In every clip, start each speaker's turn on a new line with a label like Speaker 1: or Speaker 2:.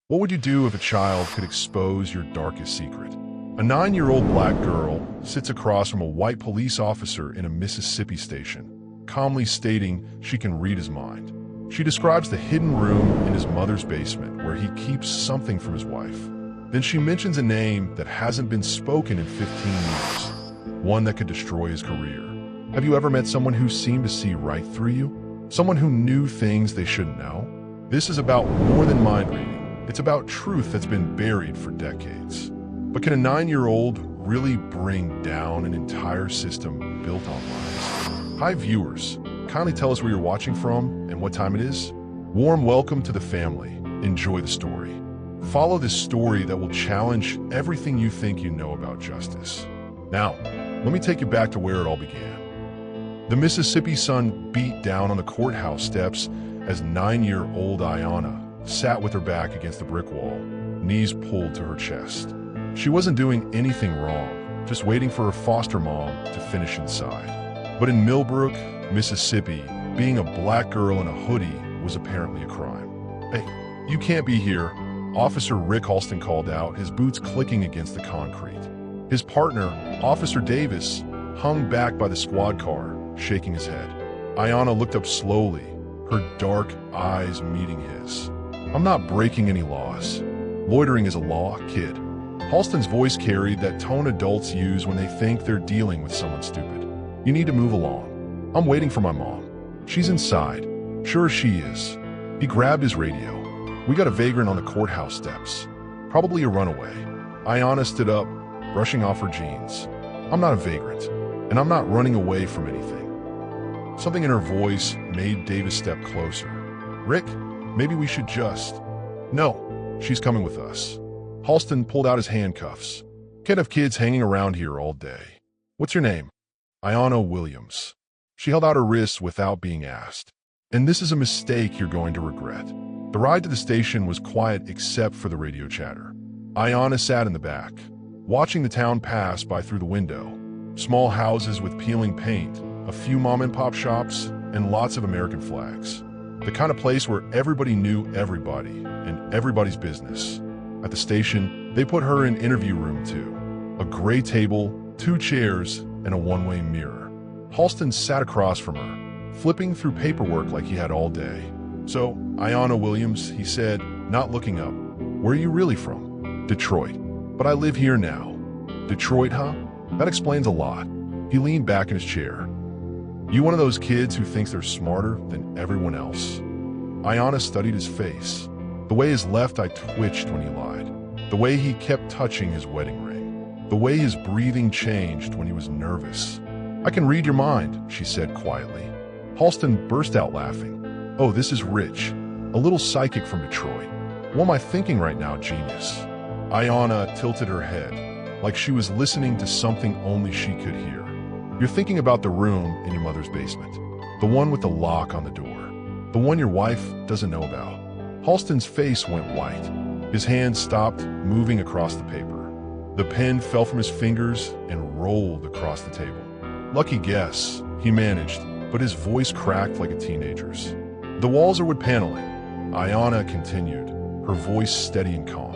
Speaker 1: What would you do if a child could expose your darkest secret? A 9-year-old black girl sits across from a white police officer in a Mississippi station, calmly stating she can read his mind. She describes the hidden room in his mother's basement where he keeps something from his wife. Then she mentions a name that hasn't been spoken in 15 years, one that could destroy his career. Have you ever met someone who seemed to see right through you? Someone who knew things they shouldn't know? This is about more than mind reading. It's about truth that's been buried for decades. But can a 9-year-old really bring down an entire system built on lies? Hi viewers, kindly tell us where you're watching from and what time it is. Warm welcome to the family. Enjoy the story. Follow this story that will challenge everything you think you know about justice. Now, let me take you back to where it all began. The Mississippi sun beat down on the courthouse steps as 9-year-old Ayanna sat with her back against the brick wall, knees pulled to her chest. She wasn't doing anything wrong, just waiting for her foster mom to finish inside. But in Millbrook, Mississippi, being a black girl in a hoodie was apparently a crime. "Hey, you can't be here," Officer Rick Halston called out, his boots clicking against the concrete. His partner, Officer Davis, hung back by the squad car, shaking his head. Ayanna looked up slowly, her dark eyes meeting his. "I'm not breaking any laws. Loitering is a law, kid." Halston's voice carried that tone adults use when they think they're dealing with someone stupid. "You need to move along. I'm waiting for my mom. She's inside." "Sure she is." He grabbed his radio. "We got a vagrant on the courthouse steps. Probably a runaway." Ayanna stood up, brushing off her jeans. "I'm not a vagrant, and I'm not running away from anything." Something in her voice made Davis step closer. "Rick, maybe we should just..." "No, she's coming with us." Halston pulled out his handcuffs. "Can't have kids hanging around here all day." "What's your name?" "Ayanna Williams." She held out her wrists without being asked. "And this is a mistake you're going to regret." The ride to the station was quiet except for the radio chatter. Ayanna sat in the back, watching the town pass by through the window. Small houses with peeling paint, a few mom-and-pop shops, and lots of American flags. The kind of place where everybody knew everybody and everybody's business. At the station, they put her in interview room 2. A gray table, 2 chairs, and a one-way mirror. Halston sat across from her, flipping through paperwork like he had all day. "So, Ayanna Williams," he said, not looking up. "Where are you really from?" "Detroit. But I live here now." "Detroit, huh? That explains a lot." He leaned back in his chair. "You one of those kids who thinks they're smarter than everyone else?" Ayanna studied his face. The way his left eye twitched when he lied. The way he kept touching his wedding ring. The way his breathing changed when he was nervous. "I can read your mind," she said quietly. Halston burst out laughing. "Oh, this is rich. A little psychic from Detroit. What am I thinking right now, genius?" Ayanna tilted her head, like she was listening to something only she could hear. "You're thinking about the room in your mother's basement. The one with the lock on the door. The one your wife doesn't know about." Halston's face went white. His hand stopped moving across the paper. The pen fell from his fingers and rolled across the table. "Lucky guess," he managed, but his voice cracked like a teenager's. "The walls are wood paneling," Ayanna continued, her voice steady and calm.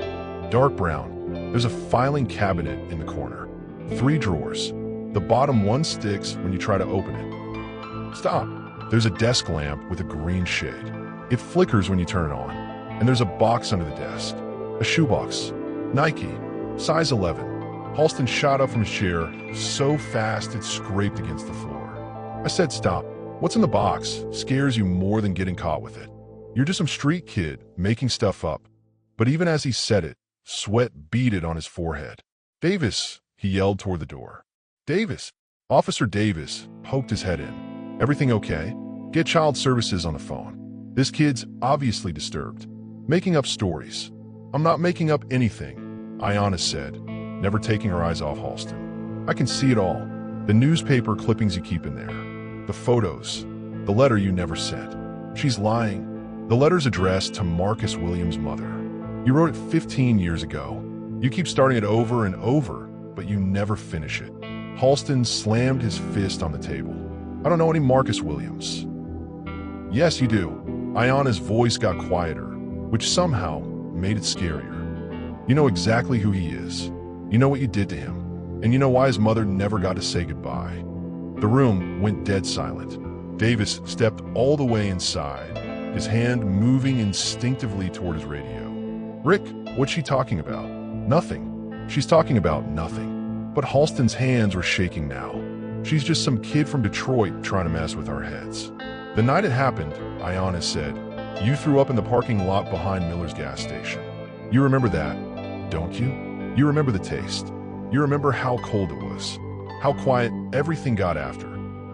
Speaker 1: "Dark brown. There's a filing cabinet in the corner. 3 drawers. The bottom one sticks when you try to open it." "Stop." "There's a desk lamp with a green shade. It flickers when you turn it on. And there's a box under the desk. A shoebox. Nike. Size 11. Halston shot up from his chair, so fast it scraped against the floor. "I said stop. What's in the box scares you more than getting caught with it. You're just some street kid making stuff up." But even as he said it, sweat beaded on his forehead. "Davis," he yelled toward the door. "Davis." Officer Davis poked his head in. "Everything okay? Get child services on the phone. This kid's obviously disturbed. Making up stories." "I'm not making up anything," Ayanna said, never taking her eyes off Halston. "I can see it all. The newspaper clippings you keep in there. The photos. The letter you never sent." "She's lying." "The letter's addressed to Marcus Williams' mother. You wrote it 15 years ago. You keep starting it over and over, but you never finish it." Halston slammed his fist on the table. "I don't know any Marcus Williams." "Yes, you do." Ayanna's voice got quieter, which somehow made it scarier. You know exactly who he is. You know what you did to him. And you know why his mother never got to say goodbye. The room went dead silent. Davis stepped all the way inside, his hand moving instinctively toward his radio. "Rick, what's she talking about?" "Nothing. She's talking about nothing." But Halston's hands were shaking now. "She's just some kid from Detroit trying to mess with our heads." "The night it happened," Ayanna said, "you threw up in the parking lot behind Miller's gas station. You remember that, don't you? You remember the taste. You remember how cold it was, how quiet everything got after.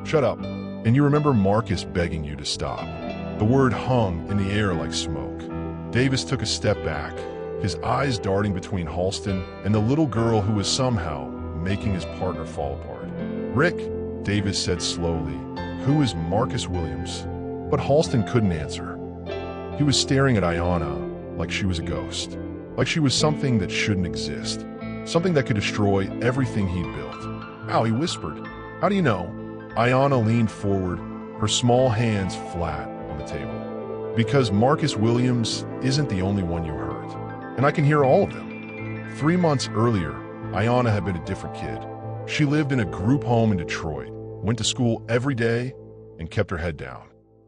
Speaker 1: Shut up. And you remember Marcus begging you to stop." The word hung in the air like smoke. Davis took a step back, his eyes darting between Halston and the little girl who was somehow making his partner fall apart. "Rick," Davis said slowly, "who is Marcus Williams?" But Halston couldn't answer. He was staring at Ayanna like she was a ghost, like she was something that shouldn't exist, something that could destroy everything he'd built. "Ow," he whispered. "How do you know?" Ayanna leaned forward, her small hands flat on the table. "Because Marcus Williams isn't the only one you hurt, and I can hear all of them." 3 months earlier, Ayanna had been a different kid. She lived in a group home in Detroit, went to school every day, and kept her head down.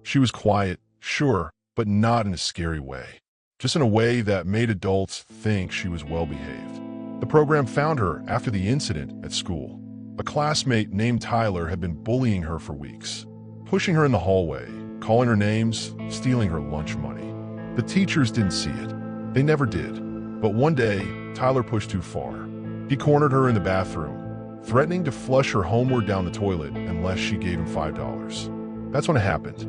Speaker 1: She was quiet, sure, but not in a scary way. Just in a way that made adults think she was well-behaved. The program found her after the incident at school. A classmate named Tyler had been bullying her for weeks, pushing her in the hallway, calling her names, stealing her lunch money. The teachers didn't see it. They never did. But one day, Tyler pushed too far. He cornered her in the bathroom, threatening to flush her homeward down the toilet unless she gave him $5. That's when it happened.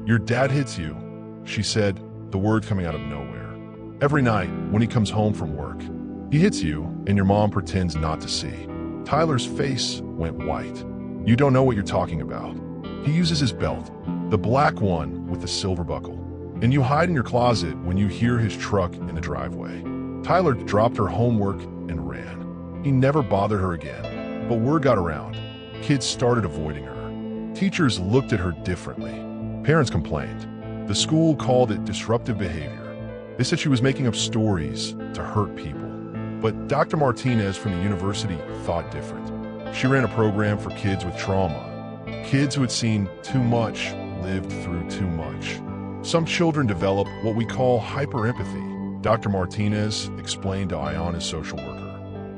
Speaker 1: "Your dad hits you," she said, the word coming out of nowhere. "Every night when he comes home from work. He hits you, and your mom pretends not to see." Tyler's face went white. "You don't know what you're talking about. He uses his belt, the black one with the silver buckle. And you hide in your closet when you hear his truck in the driveway." Tyler dropped her homework and ran. He never bothered her again. But word got around. Kids started avoiding her. Teachers looked at her differently. Parents complained. The school called it disruptive behavior. They said she was making up stories to hurt people. But Dr. Martinez from the university thought different. She ran a program for kids with trauma. Kids who had seen too much, lived through too much. Some children develop what we call hyperempathy, Dr. Martinez explained to Ayanna's social worker.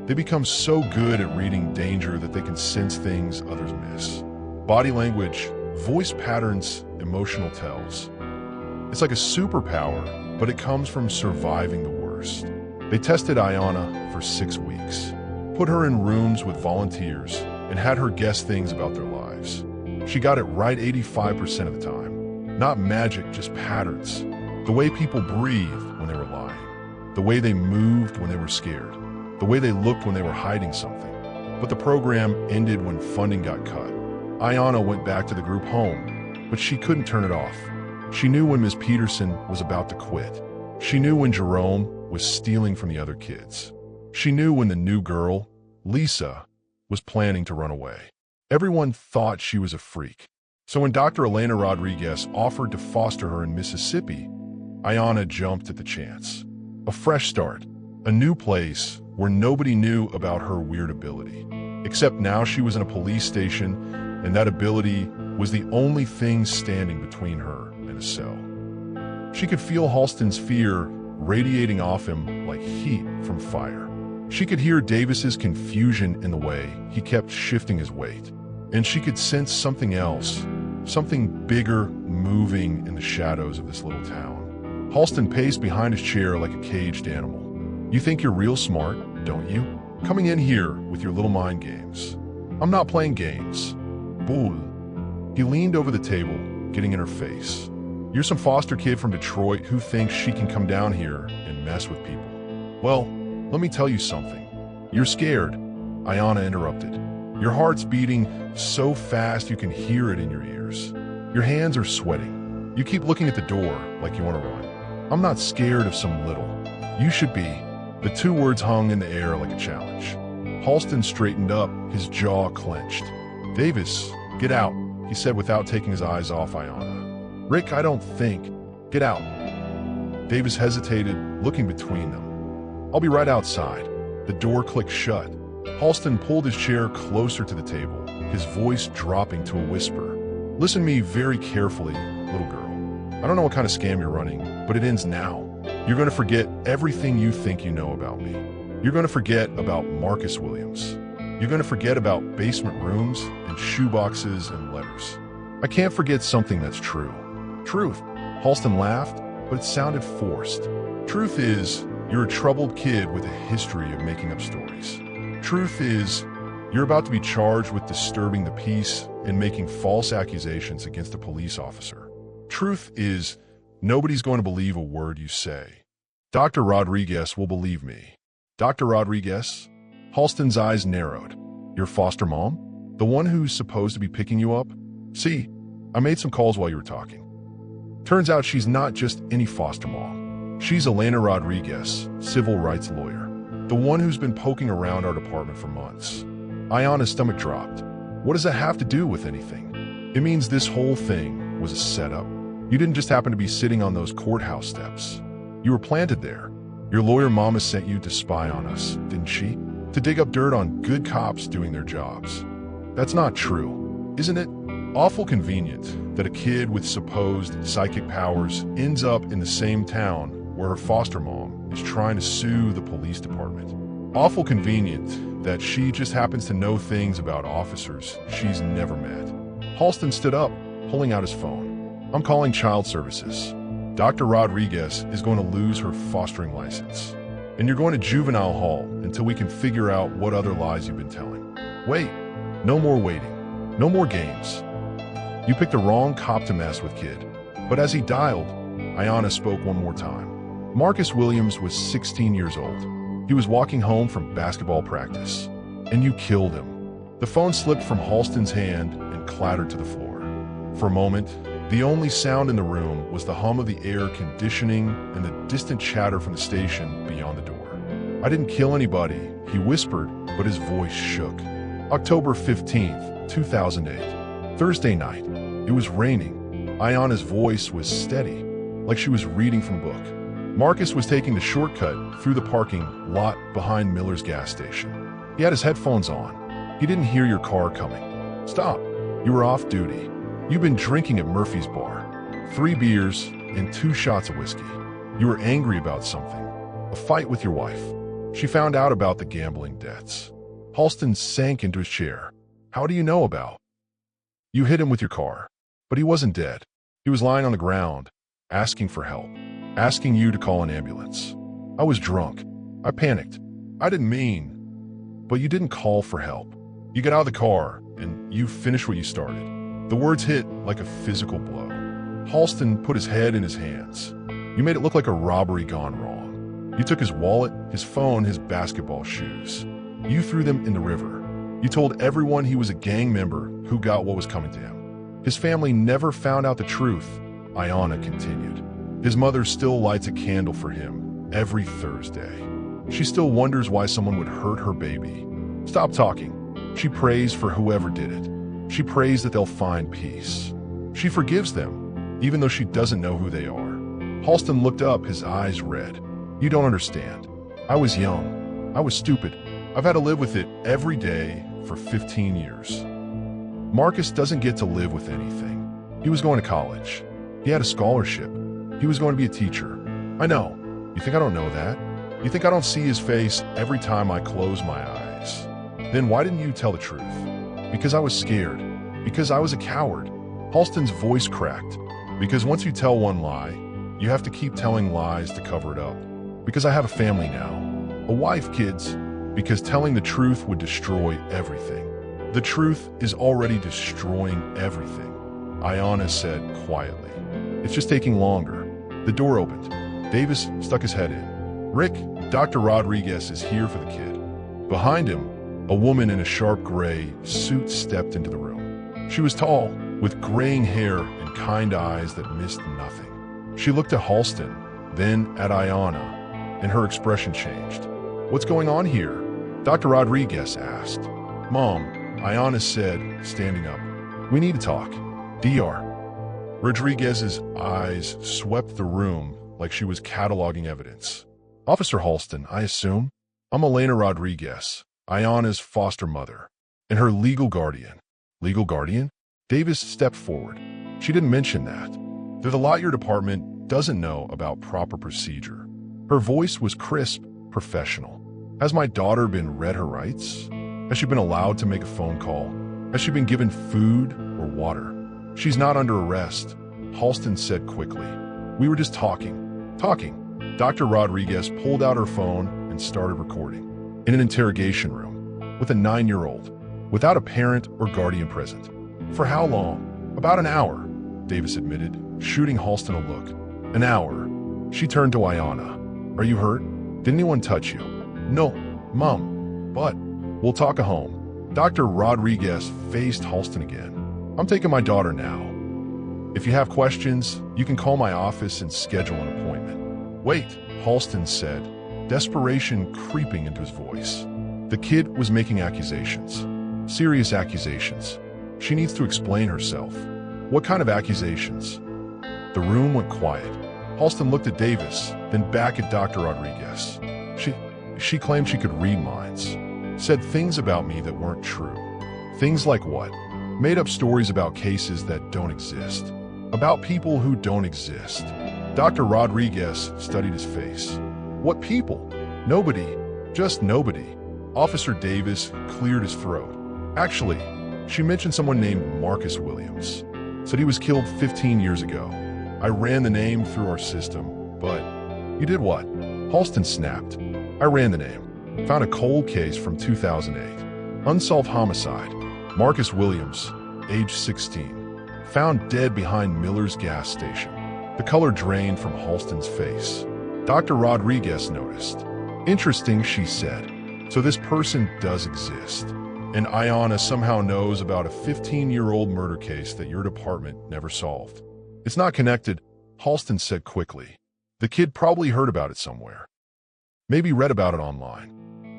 Speaker 1: They become so good at reading danger that they can sense things others miss. Body language, voice patterns, emotional tells. It's like a superpower, but it comes from surviving the worst. They tested Ayanna for 6 weeks, put her in rooms with volunteers, and had her guess things about their lives. She got it right 85% of the time. Not magic, just patterns. The way people breathed when they were lying. The way they moved when they were scared. The way they looked when they were hiding something. But the program ended when funding got cut. Ayanna went back to the group home, but she couldn't turn it off. She knew when Ms. Peterson was about to quit. She knew when Jerome was stealing from the other kids. She knew when the new girl, Lisa, was planning to run away. Everyone thought she was a freak. So when Dr. Elena Rodriguez offered to foster her in Mississippi, Ayanna jumped at the chance. A fresh start, a new place where nobody knew about her weird ability. Except now she was in a police station, and that ability was the only thing standing between her and a cell. She could feel Halston's fear radiating off him like heat from fire. She could hear Davis's confusion in the way he kept shifting his weight. And she could sense something else, something bigger moving in the shadows of this little town. Halston paced behind his chair like a caged animal. "You think you're real smart, don't you? Coming in here with your little mind games." "I'm not playing games." "Bull." He leaned over the table, getting in her face. "You're some foster kid from Detroit who thinks she can come down here and mess with people. Well, let me tell you something. You're scared," Ayanna interrupted. "Your heart's beating so fast you can hear it in your ears. Your hands are sweating. You keep looking at the door like you want to run. I'm not scared of some little. You should be." The 2 words hung in the air like a challenge. Halston straightened up, his jaw clenched. "Davis, get out," he said without taking his eyes off Ayanna. "Rick, I don't think. Get out." Davis hesitated, looking between them. "I'll be right outside." The door clicked shut. Halston pulled his chair closer to the table, his voice dropping to a whisper. "Listen to me very carefully, little girl. I don't know what kind of scam you're running, but it ends now. You're going to forget everything you think you know about me. You're going to forget about Marcus Williams. You're going to forget about basement rooms and shoeboxes and letters. I can't forget something that's true." "Truth?" Halston laughed, but it sounded forced. "Truth is, you're a troubled kid with a history of making up stories. Truth is, you're about to be charged with disturbing the peace and making false accusations against a police officer. Truth is, nobody's going to believe a word you say. Dr. Rodriguez will believe me." "Dr. Rodriguez?" Halston's eyes narrowed. "Your foster mom? The one who's supposed to be picking you up? See, I made some calls while you were talking. Turns out she's not just any foster mom. She's Elena Rodriguez, civil rights lawyer. The one who's been poking around our department for months." Ayana's stomach dropped. "What does that have to do with anything?" "It means this whole thing was a setup. You didn't just happen to be sitting on those courthouse steps. You were planted there. Your lawyer mama sent you to spy on us, didn't she? To dig up dirt on good cops doing their jobs. That's not true, isn't it? Awful convenient that a kid with supposed psychic powers ends up in the same town where her foster mom is trying to sue the police department. Awful convenient that she just happens to know things about officers she's never met." Halston stood up, pulling out his phone. "I'm calling child services. Dr. Rodriguez is going to lose her fostering license. And you're going to juvenile hall until we can figure out what other lies you've been telling. Wait, no more waiting. No more games. You picked the wrong cop to mess with, kid." But as he dialed, Ayana spoke one more time. "Marcus Williams was 16 years old. He was walking home from basketball practice, and you killed him." The phone slipped from Halston's hand and clattered to the floor. For a moment, the only sound in the room was the hum of the air conditioning and the distant chatter from the station beyond the door. "I didn't kill anybody," he whispered, but his voice shook. October 15th, 2008. Thursday night. It was raining. Ayana's voice was steady, like she was reading from a book. Marcus was taking the shortcut through the parking lot behind Miller's gas station. He had his headphones on. He didn't hear your car coming. "Stop. You were off duty. You've been drinking at Murphy's bar. 3 beers and 2 shots of whiskey. You were angry about something. A fight with your wife. She found out about the gambling debts." Halston sank into his chair. "How do you know about?" "You hit him with your car. But he wasn't dead. He was lying on the ground, asking for help, asking you to call an ambulance. I was drunk. I panicked. I didn't mean. But you didn't call for help. You got out of the car, and you finished what you started." The words hit like a physical blow. Halston put his head in his hands. "You made it look like a robbery gone wrong. You took his wallet, his phone, his basketball shoes. You threw them in the river. You told everyone he was a gang member who got what was coming to him. His family never found out the truth," Ayana continued. "His mother still lights a candle for him every Thursday. She still wonders why someone would hurt her baby. Stop talking. She prays for whoever did it. She prays that they'll find peace. She forgives them, even though she doesn't know who they are." Halston looked up, his eyes red. "You don't understand. I was young. I was stupid. I've had to live with it every day for 15 years. Marcus doesn't get to live with anything. He was going to college. He had a scholarship. He was going to be a teacher. I know. You think I don't know that? You think I don't see his face every time I close my eyes? Then why didn't you tell the truth?" "Because I was scared. Because I was a coward." Halston's voice cracked. "Because once you tell one lie, you have to keep telling lies to cover it up. Because I have a family now. A wife, kids. Because telling the truth would destroy everything. The truth is already destroying everything," Ayana said quietly. "It's just taking longer." The door opened. Davis stuck his head in. "Rick, Dr. Rodriguez is here for the kid." Behind him, a woman in a sharp gray suit stepped into the room. She was tall, with graying hair and kind eyes that missed nothing. She looked at Halston, then at Ayana, and her expression changed. "What's going on here?" Dr. Rodriguez asked. "Mom," Ayana said, standing up. "We need to talk." Dr. Rodriguez's eyes swept the room, like she was cataloging evidence. "Officer Halston, I assume? I'm Elena Rodriguez, Ayana's foster mother, and her legal guardian." "Legal guardian?" Davis stepped forward. "She didn't mention that. There's a lot your department doesn't know about proper procedure." Her voice was crisp, professional. "Has my daughter been read her rights? Has she been allowed to make a phone call? Has she been given food or water?" "She's not under arrest," Halston said quickly. "We were just talking." Dr. Rodriguez pulled out her phone and started recording. In an interrogation room, with a 9-year-old, without a parent or guardian present. "For how long?" "About an hour," Davis admitted, shooting Halston a look. "An hour." She turned to Ayana. "Are you hurt? Did anyone touch you?" "No, Mom. But we'll talk at home." Dr. Rodriguez faced Halston again. "I'm taking my daughter now. If you have questions, you can call my office and schedule an appointment." "Wait," Halston said, desperation creeping into his voice. The kid was making accusations. Serious accusations. She needs to explain herself. "What kind of accusations?" The room went quiet. Halston looked at Davis, then back at Dr. Rodriguez. She claimed she could read minds. Said things about me that weren't true. Things like what? Made up stories about cases that don't exist. About people who don't exist. Dr. Rodriguez studied his face. "What people?" "Nobody. Just nobody." Officer Davis cleared his throat. "Actually, she mentioned someone named Marcus Williams. Said he was killed 15 years ago. I ran the name through our system, but..." "You did what?" Halston snapped. "I ran the name. Found a cold case from 2008. Unsolved homicide. Marcus Williams, age 16. Found dead behind Miller's gas station." The color drained from Halston's face. Dr. Rodriguez noticed. "Interesting," she said. "So this person does exist. And Ayana somehow knows about a 15-year-old murder case that your department never solved." "It's not connected," Halston said quickly. "The kid probably heard about it somewhere. Maybe read about it online.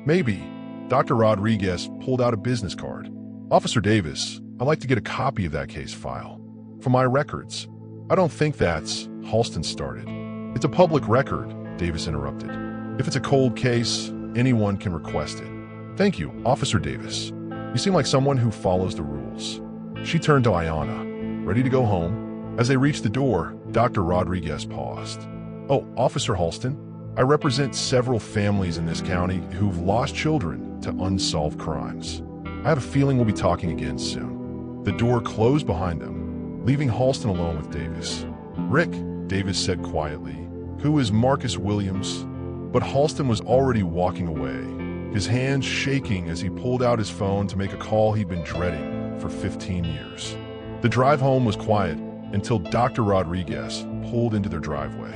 Speaker 1: Maybe." Dr. Rodriguez pulled out a business card. "Officer Davis, I'd like to get a copy of that case file. For my records." "I don't think that's..." Halston started. "It's a public record," Davis interrupted. "If it's a cold case, anyone can request it." "Thank you, Officer Davis. You seem like someone who follows the rules." She turned to Ayana. "Ready to go home?" As they reached the door, Dr. Rodriguez paused. "Oh, Officer Halston, I represent several families in this county who've lost children to unsolved crimes. I have a feeling we'll be talking again soon." The door closed behind them, leaving Halston alone with Davis. "Rick," Davis said quietly, "who is Marcus Williams?" But Halston was already walking away, his hands shaking as he pulled out his phone to make a call he'd been dreading for 15 years. The drive home was quiet until Dr. Rodriguez pulled into their driveway.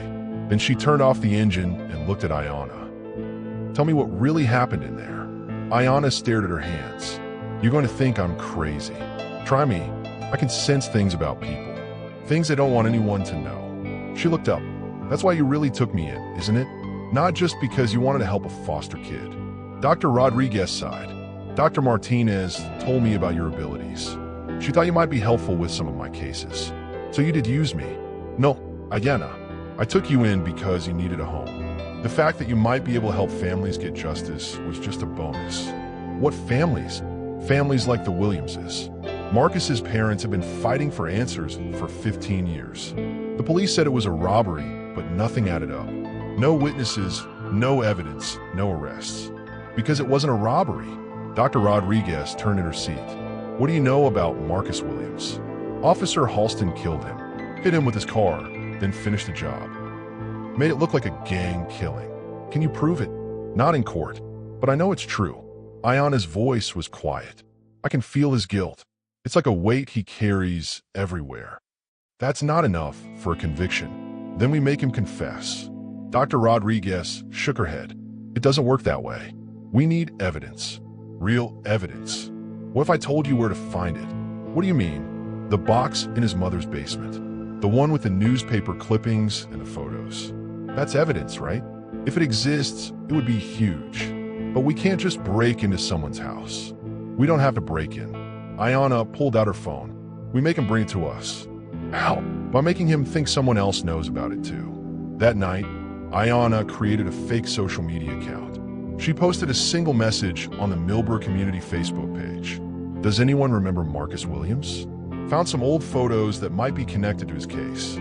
Speaker 1: Then she turned off the engine and looked at Ayana. "Tell me what really happened in there." Ayana stared at her hands. "You're going to think I'm crazy. Try me. I can sense things about people. Things I don't want anyone to know." She looked up. "That's why you really took me in, isn't it? Not just because you wanted to help a foster kid." Dr. Rodriguez sighed. "Dr. Martinez told me about your abilities. She thought you might be helpful with some of my cases. So you did use me." "No, Ayana. I took you in because you needed a home. The fact that you might be able to help families get justice was just a bonus." "What families?" "Families like the Williamses. Marcus's parents have been fighting for answers for 15 years. The police said it was a robbery, but nothing added up. No witnesses, no evidence, no arrests. Because it wasn't a robbery." Dr. Rodriguez turned in her seat. "What do you know about Marcus Williams?" "Officer Halston killed him, hit him with his car, then finished the job. Made it look like a gang killing." "Can you prove it?" "Not in court, but I know it's true." Ayana's voice was quiet. "I can feel his guilt. It's like a weight he carries everywhere." "That's not enough for a conviction. Then we make him confess." Dr. Rodriguez shook her head. "It doesn't work that way. We need evidence. Real evidence." "What if I told you where to find it?" "What do you mean?" "The box in his mother's basement. The one with the newspaper clippings and the photos. That's evidence, right? If it exists, it would be huge. But we can't just break into someone's house. We don't have to break in." Ayana pulled out her phone. "We make him bring it to us." "How?" "By making him think someone else knows about it too. That night, Ayanna created a fake social media account. She posted a single message on the Millbrook Community Facebook page. Does anyone remember Marcus Williams? Found some old photos that might be connected to his case.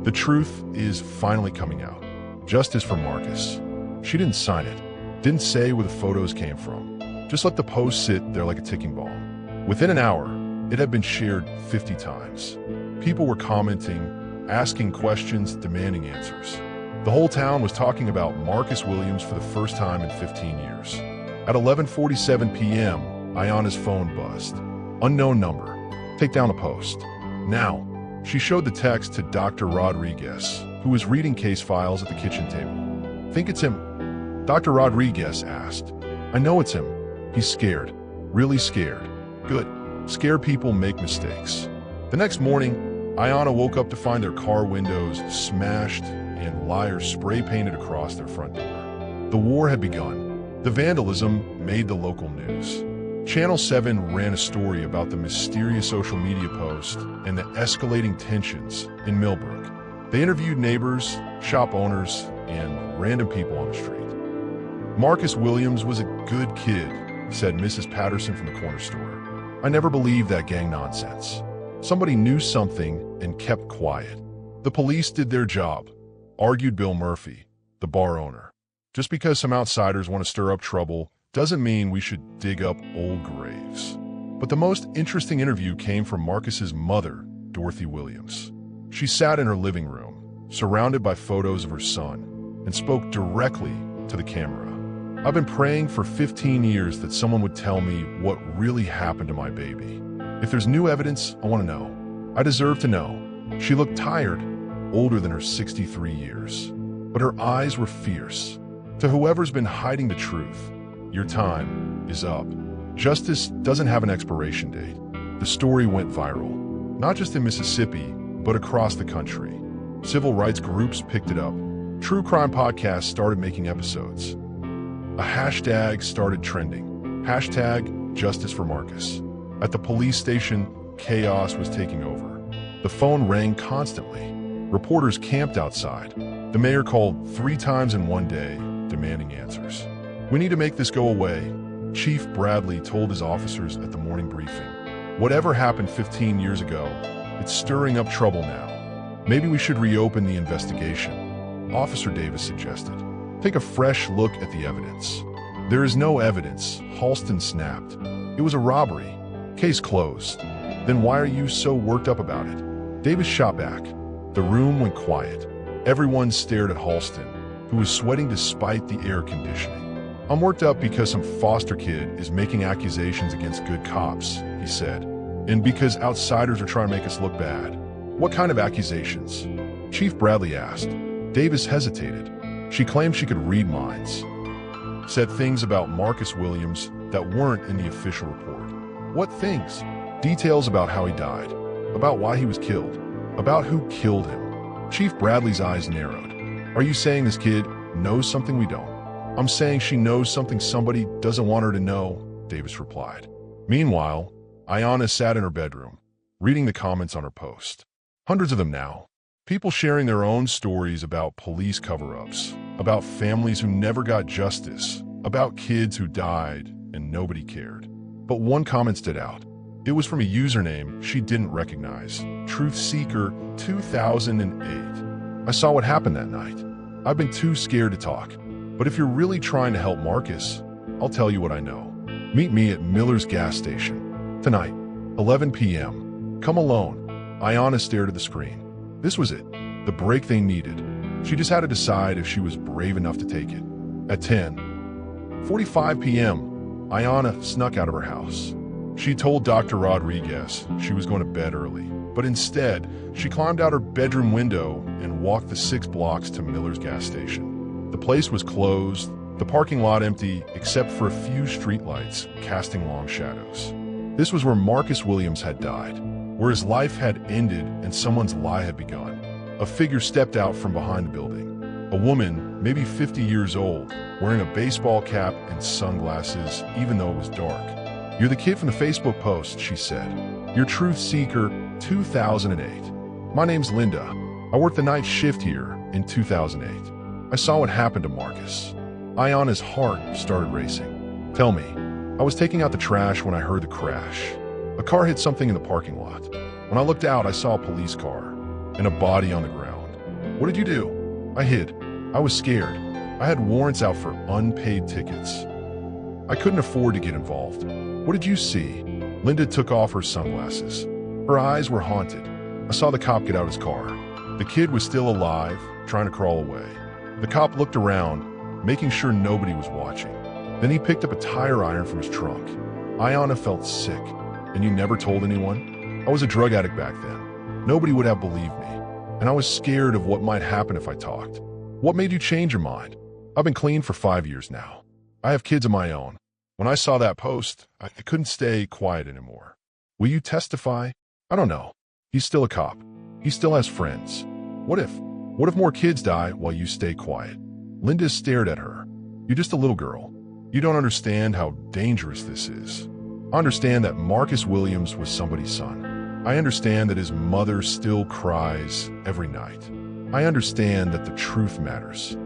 Speaker 1: The truth is finally coming out. Justice for Marcus. She didn't sign it, didn't say where the photos came from. Just let the post sit there like a ticking bomb. Within an hour, it had been shared 50 times. People were commenting, asking questions, demanding answers. The whole town was talking about Marcus Williams for the first time in 15 years. At 11:47 p.m., Ayanna's phone buzzed. Unknown number. Take down a post. Now, she showed the text to Dr. Rodriguez, who was reading case files at the kitchen table. Think it's him? Dr. Rodriguez asked. I know it's him. He's scared. Really scared. Good. Scared people make mistakes. The next morning, Ayanna woke up to find their car windows smashed and liars spray-painted across their front door. The war had begun. The vandalism made the local news. Channel 7 ran a story about the mysterious social media post and the escalating tensions in Millbrook. They interviewed neighbors, shop owners, and random people on the street. Marcus Williams was a good kid, said Mrs. Patterson from the corner store. I never believed that gang nonsense. Somebody knew something and kept quiet. The police did their job, argued Bill Murphy, the bar owner. Just because some outsiders want to stir up trouble doesn't mean we should dig up old graves. But the most interesting interview came from Marcus's mother, Dorothy Williams. She sat in her living room, surrounded by photos of her son, and spoke directly to the camera. I've been praying for 15 years that someone would tell me what really happened to my baby. If there's new evidence, I want to know. I deserve to know. She looked tired, older than her 63 years, but her eyes were fierce. To whoever's been hiding the truth, your time is up. Justice doesn't have an expiration date. The story went viral, not just in Mississippi, but across the country. Civil rights groups picked it up. True crime podcasts started making episodes. A hashtag started trending. Hashtag Justice for Marcus. At the police station, chaos was taking over. The phone rang constantly. Reporters camped outside. The mayor called 3 times in one day, demanding answers. We need to make this go away, Chief Bradley told his officers at the morning briefing. Whatever happened 15 years ago, it's stirring up trouble now. Maybe we should reopen the investigation, Officer Davis suggested. Take a fresh look at the evidence. There is no evidence, Halston snapped. It was a robbery. Case closed. Then why are you so worked up about it? Davis shot back. The room went quiet. Everyone stared at Halston, who was sweating despite the air conditioning. I'm worked up because some foster kid is making accusations against good cops, he said. And because outsiders are trying to make us look bad. What kind of accusations? Chief Bradley asked. Davis hesitated. She claimed she could read minds. Said things about Marcus Williams that weren't in the official report. What things? Details about how he died, about why he was killed, about who killed him. Chief Bradley's eyes narrowed. Are you saying this kid knows something we don't? I'm saying she knows something somebody doesn't want her to know, Davis replied. Meanwhile, Ayanna sat in her bedroom, reading the comments on her post. Hundreds of them now. People sharing their own stories about police cover-ups, about families who never got justice, about kids who died and nobody cared. But one comment stood out. It was from a username she didn't recognize, Truth Seeker 2008. I saw what happened that night. I've been too scared to talk. But if you're really trying to help Marcus, I'll tell you what I know. Meet me at Miller's gas station. Tonight, 11 p.m. Come alone. Ayanna stared at the screen. This was it, the break they needed. She just had to decide if she was brave enough to take it. At 10:45 p.m., Ayanna snuck out of her house. She told Dr. Rodriguez she was going to bed early, but instead, she climbed out her bedroom window and walked the 6 blocks to Miller's gas station. The place was closed, the parking lot empty except for a few streetlights casting long shadows. This was where Marcus Williams had died, where his life had ended and someone's lie had begun. A figure stepped out from behind the building. A woman, maybe 50 years old, wearing a baseball cap and sunglasses, even though it was dark. You're the kid from the Facebook post, she said. You're Truth Seeker 2008. My name's Linda. I work the night shift here, in 2008. I saw what happened to Marcus. Ayana's heart started racing. Tell me, I was taking out the trash when I heard the crash. A car hit something in the parking lot. When I looked out, I saw a police car and a body on the ground. What did you do? I hid. I was scared. I had warrants out for unpaid tickets. I couldn't afford to get involved. What did you see? Linda took off her sunglasses. Her eyes were haunted. I saw the cop get out his car. The kid was still alive, trying to crawl away. The cop looked around, making sure nobody was watching. Then he picked up a tire iron from his trunk. Ayana felt sick. And you never told anyone? I was a drug addict back then. Nobody would have believed me. And I was scared of what might happen if I talked. What made you change your mind? I've been clean for 5 years now. I have kids of my own. When I saw that post, I couldn't stay quiet anymore. Will you testify? I don't know. He's still a cop. He still has friends. What if more kids die while you stay quiet? Linda stared at her. You're just a little girl. You don't understand how dangerous this is. I understand that Marcus Williams was somebody's son. I understand that his mother still cries every night. I understand that the truth matters.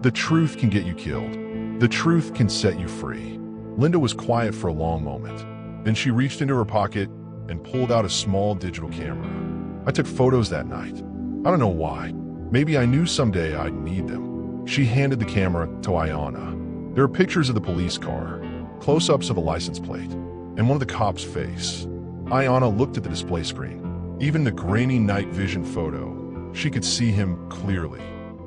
Speaker 1: The truth can get you killed. The truth can set you free. Linda was quiet for a long moment. Then she reached into her pocket and pulled out a small digital camera. I took photos that night. I don't know why. Maybe I knew someday I'd need them. She handed the camera to Ayana. There are pictures of the police car, close-ups of the license plate, and one of the cop's face. Ayana looked at the display screen. Even the grainy night vision photo, she could see him clearly.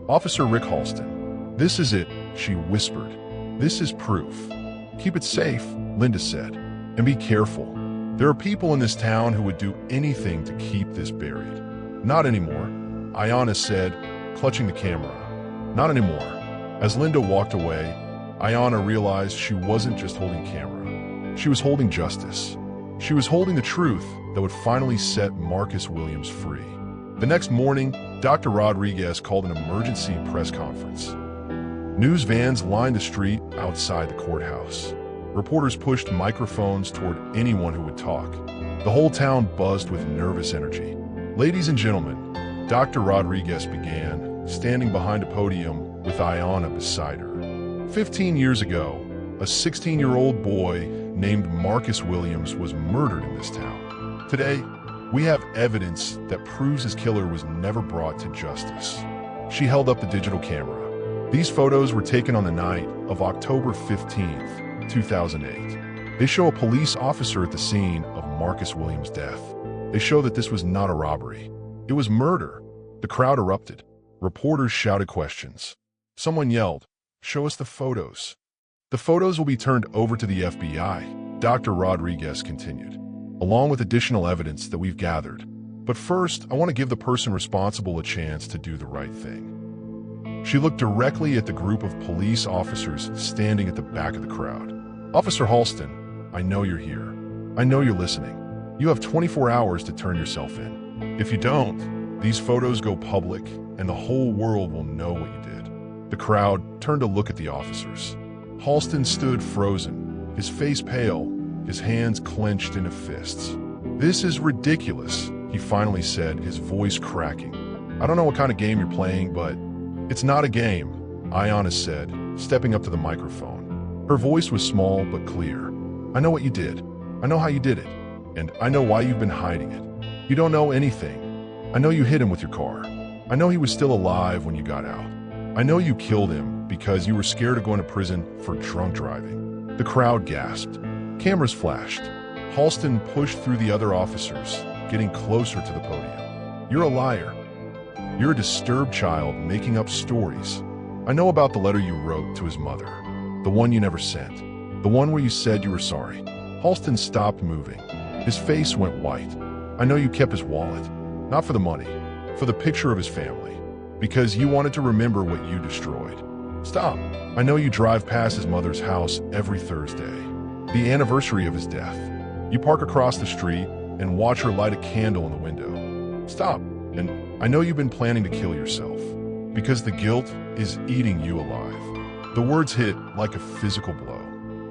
Speaker 1: Officer Rick Halston. This is it, she whispered. This is proof. Keep it safe, Linda said, and be careful. There are people in this town who would do anything to keep this buried. Not anymore, Ayana said, clutching the camera. Not anymore. As Linda walked away, Ayana realized she wasn't just holding camera. She was holding justice. She was holding the truth that would finally set Marcus Williams free. The next morning, Dr. Rodriguez called an emergency press conference. News vans lined the street outside the courthouse. Reporters pushed microphones toward anyone who would talk. The whole town buzzed with nervous energy. Ladies and gentlemen, Dr. Rodriguez began, standing behind a podium with Ayana beside her. 15 years ago, a 16-year-old boy named Marcus Williams was murdered in this town. Today, we have evidence that proves his killer was never brought to justice. She held up the digital camera. These photos were taken on the night of October 15th, 2008. They show a police officer at the scene of Marcus Williams' death. They show that this was not a robbery. It was murder. The crowd erupted. Reporters shouted questions. Someone yelled, "Show us the photos." The photos will be turned over to the FBI, Dr. Rodriguez continued, along with additional evidence that we've gathered. But first, I want to give the person responsible a chance to do the right thing. She looked directly at the group of police officers standing at the back of the crowd. Officer Halston, I know you're here. I know you're listening. You have 24 hours to turn yourself in. If you don't, these photos go public and the whole world will know what you did. The crowd turned to look at the officers. Halston stood frozen, his face pale, his hands clenched into fists. This is ridiculous, he finally said, his voice cracking. I don't know what kind of game you're playing, but it's not a game, Ayana said, stepping up to the microphone. Her voice was small but clear. I know what you did. I know how you did it. And I know why you've been hiding it. You don't know anything. I know you hit him with your car. I know he was still alive when you got out. I know you killed him because you were scared of going to prison for drunk driving. The crowd gasped. Cameras flashed. Halston pushed through the other officers, getting closer to the podium. You're a liar. You're a disturbed child making up stories. I know about the letter you wrote to his mother, the one you never sent, the one where you said you were sorry. Halston stopped moving. His face went white. I know you kept his wallet, not for the money, for the picture of his family, because you wanted to remember what you destroyed. Stop. I know you drive past his mother's house every Thursday, the anniversary of his death. You park across the street and watch her light a candle in the window. Stop. And I know you've been planning to kill yourself, because the guilt is eating you alive. The words hit like a physical blow.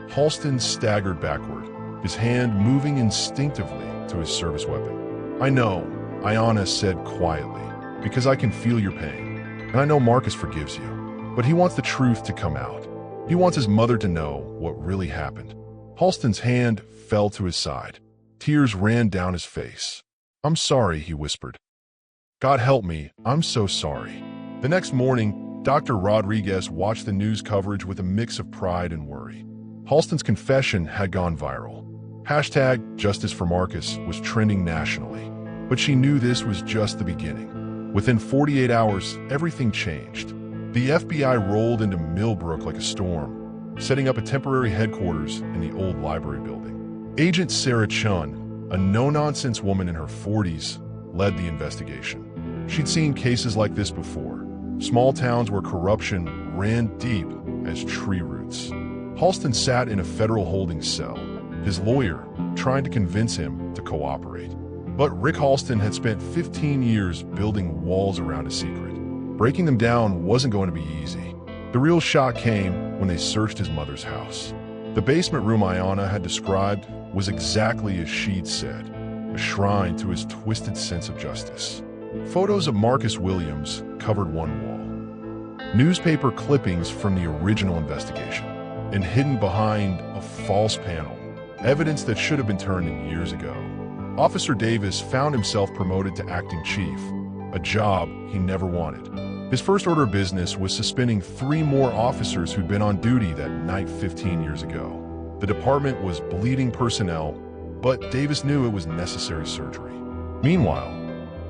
Speaker 1: Halston staggered backward, his hand moving instinctively to his service weapon. I know, Ayana said quietly, because I can feel your pain. and I know Marcus forgives you, but he wants the truth to come out. He wants his mother to know what really happened." Halston's hand fell to his side. Tears ran down his face. "I'm sorry," he whispered. "God help me, I'm so sorry." The next morning, Dr. Rodriguez watched the news coverage with a mix of pride and worry. Halston's confession had gone viral. #Justice for Marcus was trending nationally. But she knew this was just the beginning. Within 48 hours, everything changed. The FBI rolled into Millbrook like a storm, setting up a temporary headquarters in the old library building. Agent Sarah Chun, a no-nonsense woman in her 40s, led the investigation. She'd seen cases like this before. Small towns where corruption ran deep as tree roots. Halston sat in a federal holding cell, his lawyer trying to convince him to cooperate. But Rick Halston had spent 15 years building walls around a secret. Breaking them down wasn't going to be easy. The real shock came when they searched his mother's house. The basement room Ayanna had described was exactly as she'd said, a shrine to his twisted sense of justice. Photos of Marcus Williams covered one wall. Newspaper clippings from the original investigation, and hidden behind a false panel, evidence that should have been turned in years ago. Officer Davis found himself promoted to acting chief, a job he never wanted. His first order of business was suspending 3 more officers who'd been on duty that night 15 years ago. The department was bleeding personnel, but Davis knew it was necessary surgery. Meanwhile,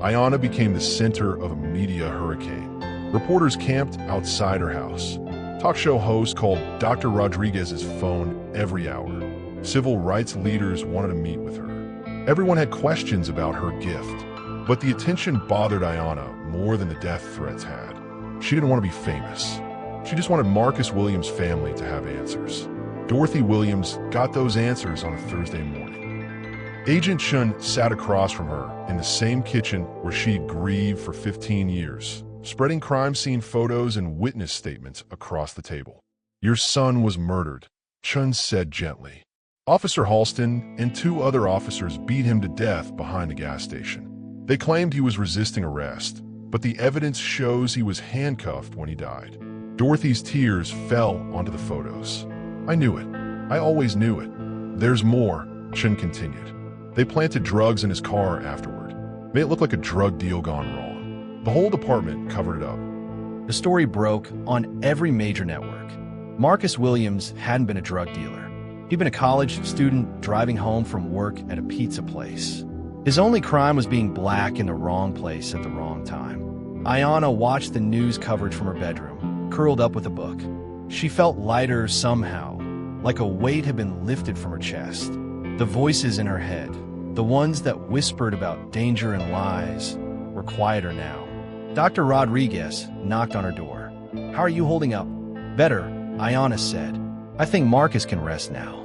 Speaker 1: Ayanna became the center of a media hurricane. Reporters camped outside her house. Talk show hosts called Dr. Rodriguez's phone every hour. Civil rights leaders wanted to meet with her. Everyone had questions about her gift, but the attention bothered Ayanna more than the death threats had. She didn't want to be famous. She just wanted Marcus Williams' family to have answers. Dorothy Williams got those answers on a Thursday morning. Agent Chun sat across from her in the same kitchen where she'd grieved for 15 years, spreading crime scene photos and witness statements across the table. "Your son was murdered," Chun said gently. Officer Halston and 2 other officers beat him to death behind the gas station. They claimed he was resisting arrest, but the evidence shows he was handcuffed when he died. Dorothy's tears fell onto the photos. "I knew it. I always knew it." "There's more," Chun continued. "They planted drugs in his car afterward. Made it look like a drug deal gone wrong. The whole department covered it up."
Speaker 2: The story broke on every major network. Marcus Williams hadn't been a drug dealer. He'd been a college student driving home from work at a pizza place. His only crime was being black in the wrong place at the wrong time. Ayanna watched the news coverage from her bedroom, curled up with a book. She felt lighter somehow, like a weight had been lifted from her chest. The voices in her head, the ones that whispered about danger and lies, were quieter now. Dr. Rodriguez knocked on her door. "How are you holding up?" "Better," Ayanna said. "I think Marcus can rest now."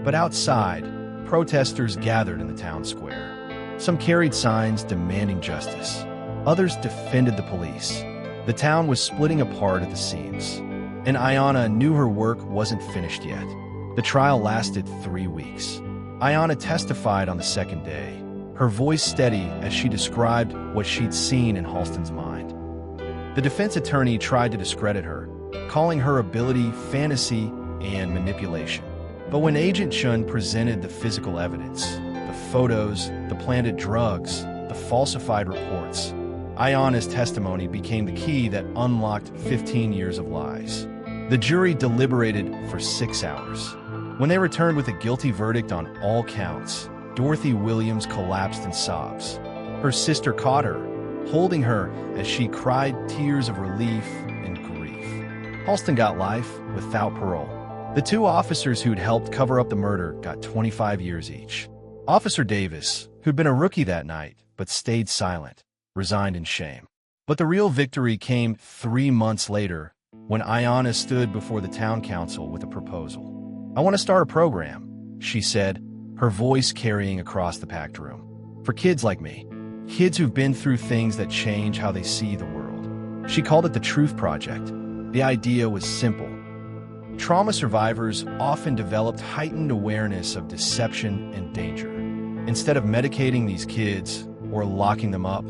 Speaker 2: But outside, protesters gathered in the town square. Some carried signs demanding justice. Others defended the police. The town was splitting apart at the seams. And Ayanna knew her work wasn't finished yet. The trial lasted 3 weeks. Ayanna testified on the second day, her voice steady as she described what she'd seen in Halston's mind. The defense attorney tried to discredit her, calling her ability fantasy and manipulation. But when Agent Chun presented the physical evidence, the photos, the planted drugs, the falsified reports, Ayanna's testimony became the key that unlocked 15 years of lies. The jury deliberated for 6 hours. When they returned with a guilty verdict on all counts, Dorothy Williams collapsed in sobs. Her sister caught her, holding her as she cried tears of relief and grief. Halston got life without parole. The 2 officers who'd helped cover up the murder got 25 years each. Officer Davis, who'd been a rookie that night but stayed silent, resigned in shame. But the real victory came 3 months later when Ayanna stood before the town council with a proposal. "I want to start a program," she said, her voice carrying across the packed room. "For kids like me, kids who've been through things that change how they see the world." She called it the Truth Project. The idea was simple. Trauma survivors often developed heightened awareness of deception and danger. Instead of medicating these kids or locking them up,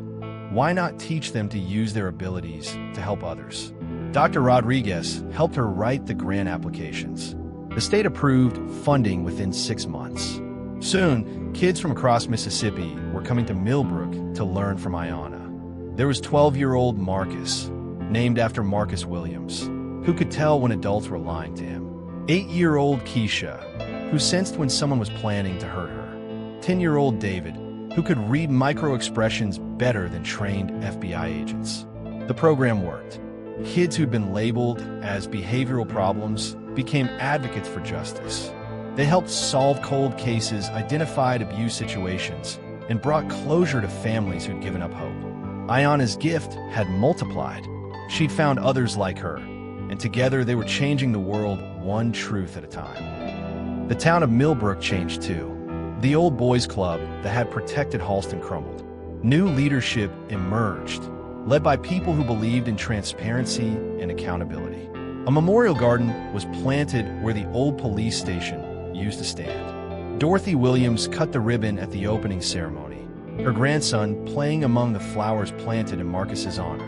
Speaker 2: why not teach them to use their abilities to help others? Dr. Rodriguez helped her write the grant applications. The state approved funding within 6 months. Soon, kids from across Mississippi were coming to Millbrook to learn from Ayanna. There was 12-year-old Marcus, named after Marcus Williams, who could tell when adults were lying to him. 8-year-old Keisha, who sensed when someone was planning to hurt her. 10-year-old David, who could read micro-expressions better than trained FBI agents. The program worked. Kids who'd been labeled as behavioral problems became advocates for justice. They helped solve cold cases, identified abuse situations, and brought closure to families who'd given up hope. Ayanna's gift had multiplied. She'd found others like her, and together they were changing the world one truth at a time. The town of Millbrook changed too. The old boys' club that had protected Halston crumbled. New leadership emerged, led by people who believed in transparency and accountability. A memorial garden was planted where the old police station used to stand. Dorothy Williams cut the ribbon at the opening ceremony, her grandson playing among the flowers planted in Marcus's honor.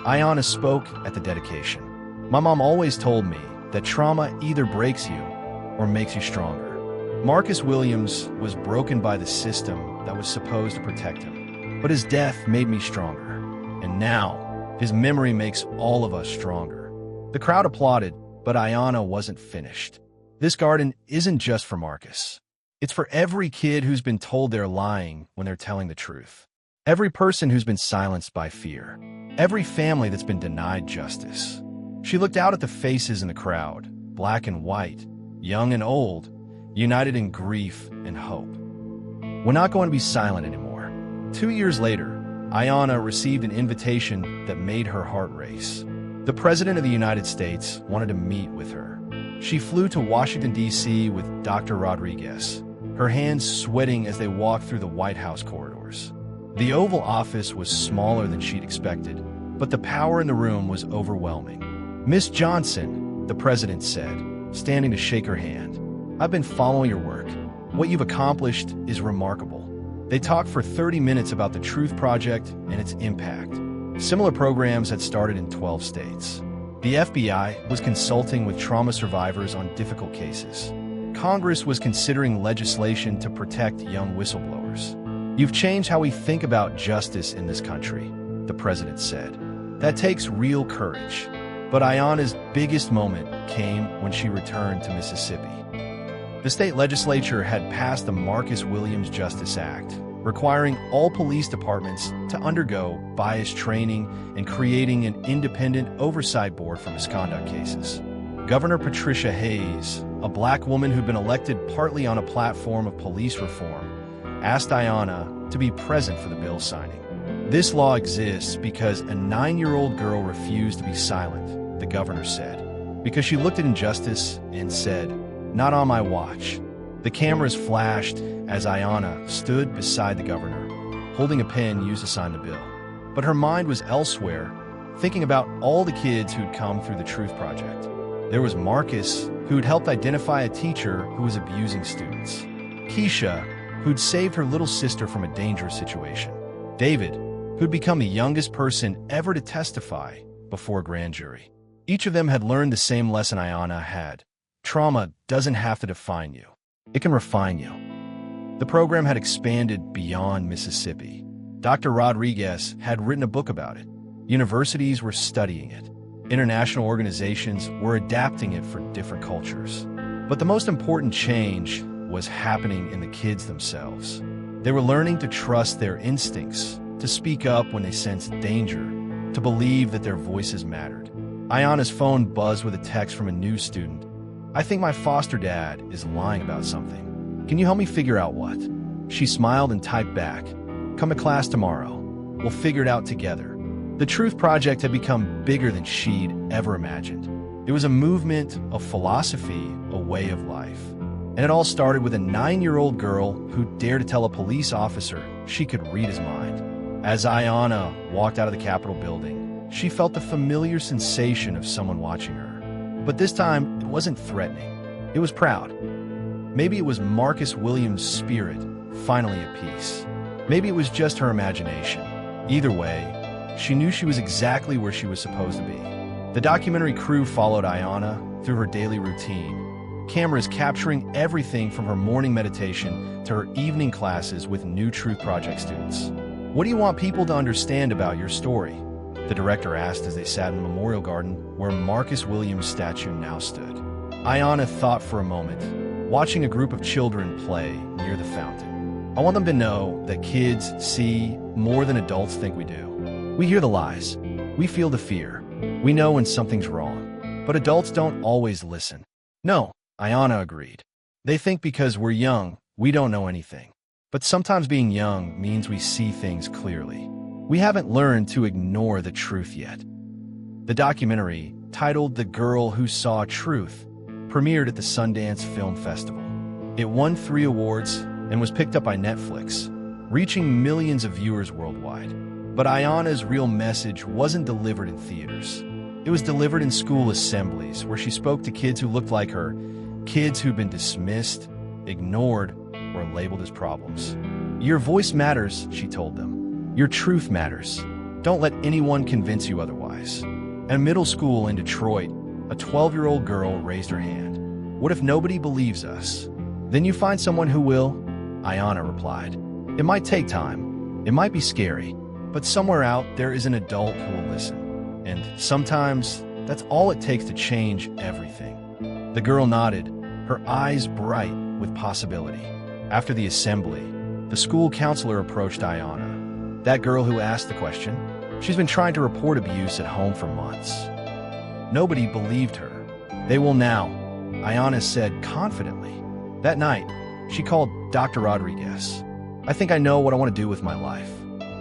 Speaker 2: Ayanna spoke at the dedication. My mom always told me that trauma either breaks you or makes you stronger. Marcus Williams was broken by the system that was supposed to protect him, but his death made me stronger. And now, his memory makes all of us stronger. The crowd applauded, but Ayanna wasn't finished. This garden isn't just for Marcus. It's for every kid who's been told they're lying when they're telling the truth. Every person who's been silenced by fear. Every family that's been denied justice. She looked out at the faces in the crowd, black and white, young and old, united in grief and hope. We're not going to be silent anymore. 2 years later, Ayanna received an invitation that made her heart race. The President of the United States wanted to meet with her. She flew to Washington, D.C. with Dr. Rodriguez, her hands sweating as they walked through the White House corridors. The Oval Office was smaller than she'd expected, but the power in the room was overwhelming. "Miss Johnson," the president said, standing to shake her hand, "I've been following your work. What you've accomplished is remarkable." They talked for 30 minutes about the Truth Project and its impact. Similar programs had started in 12 states. The FBI was consulting with trauma survivors on difficult cases. Congress was considering legislation to protect young whistleblowers. "You've changed how we think about justice in this country," the president said. "That takes real courage." But Ayanna's biggest moment came when she returned to Mississippi. The state legislature had passed the Marcus Williams Justice Act, requiring all police departments to undergo bias training and creating an independent oversight board for misconduct cases. Governor Patricia Hayes, a black woman who'd been elected partly on a platform of police reform, asked Ayanna to be present for the bill signing. "This law exists because a 9-year-old girl refused to be silent," the governor said, "because she looked at injustice and said, 'Not on my watch.'" The cameras flashed as Ayanna stood beside the governor, holding a pen used to sign the bill. But her mind was elsewhere, thinking about all the kids who'd come through the Truth Project. There was Marcus, who'd helped identify a teacher who was abusing students. Keisha, who'd saved her little sister from a dangerous situation. David, who'd become the youngest person ever to testify before a grand jury. Each of them had learned the same lesson Ayanna had. Trauma doesn't have to define you. It can refine you. The program had expanded beyond Mississippi. Dr. Rodriguez had written a book about it. Universities were studying it. International organizations were adapting it for different cultures. But the most important change was happening in the kids themselves. They were learning to trust their instincts, to speak up when they sensed danger, to believe that their voices mattered. Ayanna's phone buzzed with a text from a new student. "I think my foster dad is lying about something. Can you help me figure out what?" She smiled and typed back, "Come to class tomorrow. We'll figure it out together." The Truth Project had become bigger than she'd ever imagined. It was a movement, a philosophy, a way of life. And it all started with a 9-year-old girl who dared to tell a police officer she could read his mind. As Ayanna walked out of the Capitol building, she felt the familiar sensation of someone watching her. But this time, it wasn't threatening. It was proud. Maybe it was Marcus Williams' spirit, finally at peace. Maybe it was just her imagination. Either way, she knew she was exactly where she was supposed to be. The documentary crew followed Ayanna through her daily routine, cameras capturing everything from her morning meditation to her evening classes with new Truth Project students. "What do you want people to understand about your story?" the director asked as they sat in the memorial garden where Marcus Williams' statue now stood. Ayanna thought for a moment, watching a group of children play near the fountain. "I want them to know that kids see more than adults think we do. We hear the lies. We feel the fear. We know when something's wrong. But adults don't always listen." "No," Ayanna agreed. "They think because we're young, we don't know anything. But sometimes being young means we see things clearly. We haven't learned to ignore the truth yet." The documentary, titled The Girl Who Saw Truth, premiered at the Sundance Film Festival. It won 3 awards and was picked up by Netflix, reaching millions of viewers worldwide. But Ayanna's real message wasn't delivered in theaters. It was delivered in school assemblies where she spoke to kids who looked like her, kids who'd been dismissed, ignored, or labeled as problems. "Your voice matters," she told them. "Your truth matters. Don't let anyone convince you otherwise." At middle school in Detroit, a 12-year-old girl raised her hand. "What if nobody believes us?" "Then you find someone who will," Ayanna replied. "It might take time. It might be scary. But somewhere out there is an adult who will listen. And sometimes that's all it takes to change everything." The girl nodded, her eyes bright with possibility. After the assembly, the school counselor approached Ayanna. "That girl who asked the question? She's been trying to report abuse at home for months." Nobody believed her. "They will now," Ayanna said confidently. That night, she called Dr. Rodriguez. "I think I know what I want to do with my life."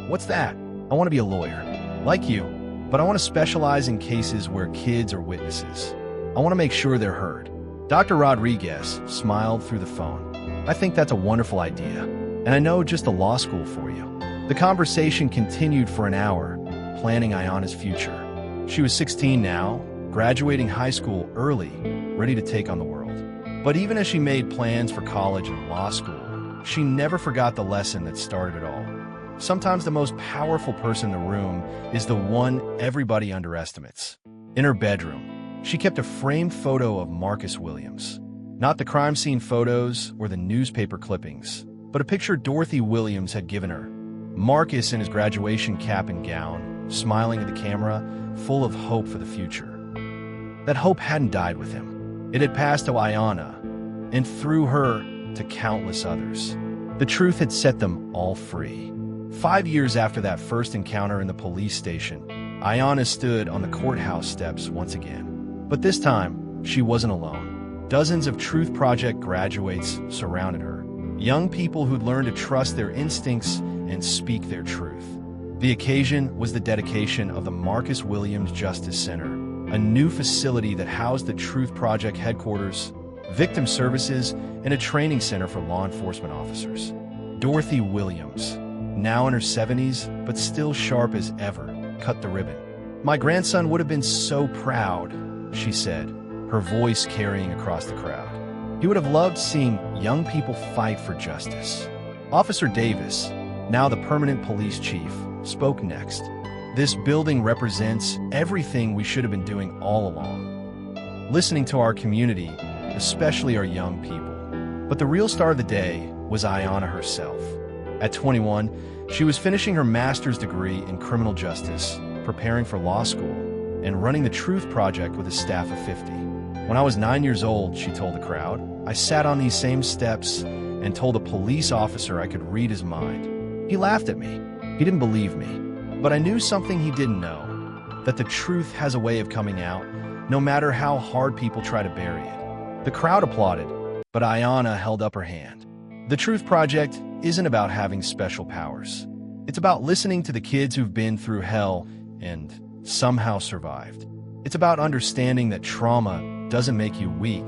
Speaker 2: "What's that?" "I want to be a lawyer, like you, but I want to specialize in cases where kids are witnesses. I want to make sure they're heard." Dr. Rodriguez smiled through the phone. "I think that's a wonderful idea, and I know just the law school for you." The conversation continued for an hour, planning Ayanna's future. She was 16 now, graduating high school early, ready to take on the world. But even as she made plans for college and law school, she never forgot the lesson that started it all. Sometimes the most powerful person in the room is the one everybody underestimates. In her bedroom, she kept a framed photo of Marcus Williams. Not the crime scene photos or the newspaper clippings, but a picture Dorothy Williams had given her. Marcus in his graduation cap and gown, smiling at the camera, full of hope for the future. That hope hadn't died with him. It had passed to Ayanna, and through her, to countless others. The truth had set them all free. 5 years after that first encounter in the police station, Ayanna stood on the courthouse steps once again. But this time, she wasn't alone. Dozens of Truth Project graduates surrounded her. Young people who'd learned to trust their instincts and speak their truth. The occasion was the dedication of the Marcus Williams Justice Center, a new facility that housed the Truth Project headquarters, victim services, and a training center for law enforcement officers. Dorothy Williams, now in her 70s, but still sharp as ever, cut the ribbon. "My grandson would have been so proud," she said, her voice carrying across the crowd. "He would have loved seeing young people fight for justice." Officer Davis, now the permanent police chief, spoke next. "This building represents everything we should have been doing all along. Listening to our community, especially our young people." But the real star of the day was Ayanna herself. At 21, she was finishing her master's degree in criminal justice, preparing for law school, and running the Truth Project with a staff of 50. "When I was 9 years old," she told the crowd, "I sat on these same steps and told a police officer I could read his mind. He laughed at me. He didn't believe me. But I knew something he didn't know, that the truth has a way of coming out, no matter how hard people try to bury it." The crowd applauded, but Ayanna held up her hand. The Truth Project isn't about having special powers. It's about listening to the kids who've been through hell and somehow survived. It's about understanding that trauma doesn't make you weak.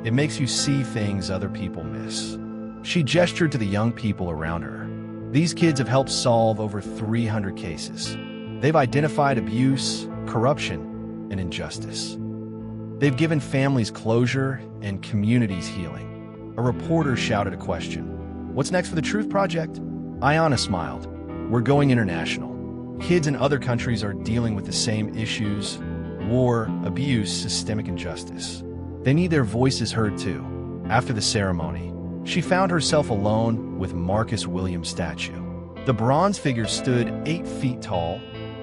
Speaker 2: It makes you see things other people miss. She gestured to the young people around her. These kids have helped solve over 300 cases. They've identified abuse, corruption, and injustice. They've given families closure and communities healing. A reporter shouted a question. "What's next for the Truth Project?" Ayanna smiled. "We're going international. Kids in other countries are dealing with the same issues: war, abuse, systemic injustice. They need their voices heard too. After the ceremony, she found herself alone with Marcus Williams' statue. The bronze figure stood 8 feet tall,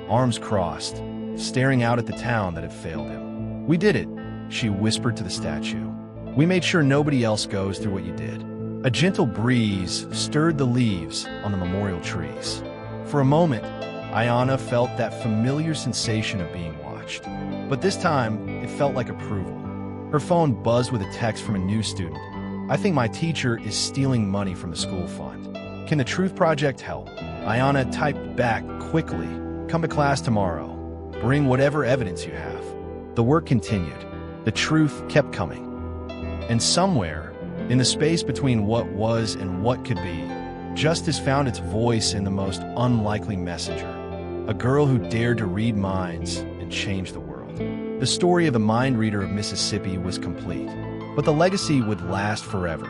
Speaker 2: arms crossed, staring out at the town that had failed him. "We did it," she whispered to the statue. "We made sure nobody else goes through what you did." A gentle breeze stirred the leaves on the memorial trees. For a moment, Ayana felt that familiar sensation of being watched. But this time, it felt like approval. Her phone buzzed with a text from a new student. "I think my teacher is stealing money from the school fund. Can the Truth Project help?" Ayana typed back quickly, "Come to class tomorrow. Bring whatever evidence you have." The work continued. The truth kept coming. And somewhere, in the space between what was and what could be, justice found its voice in the most unlikely messenger. A girl who dared to read minds and change the world. The story of the mind reader of Mississippi was complete, but the legacy would last forever.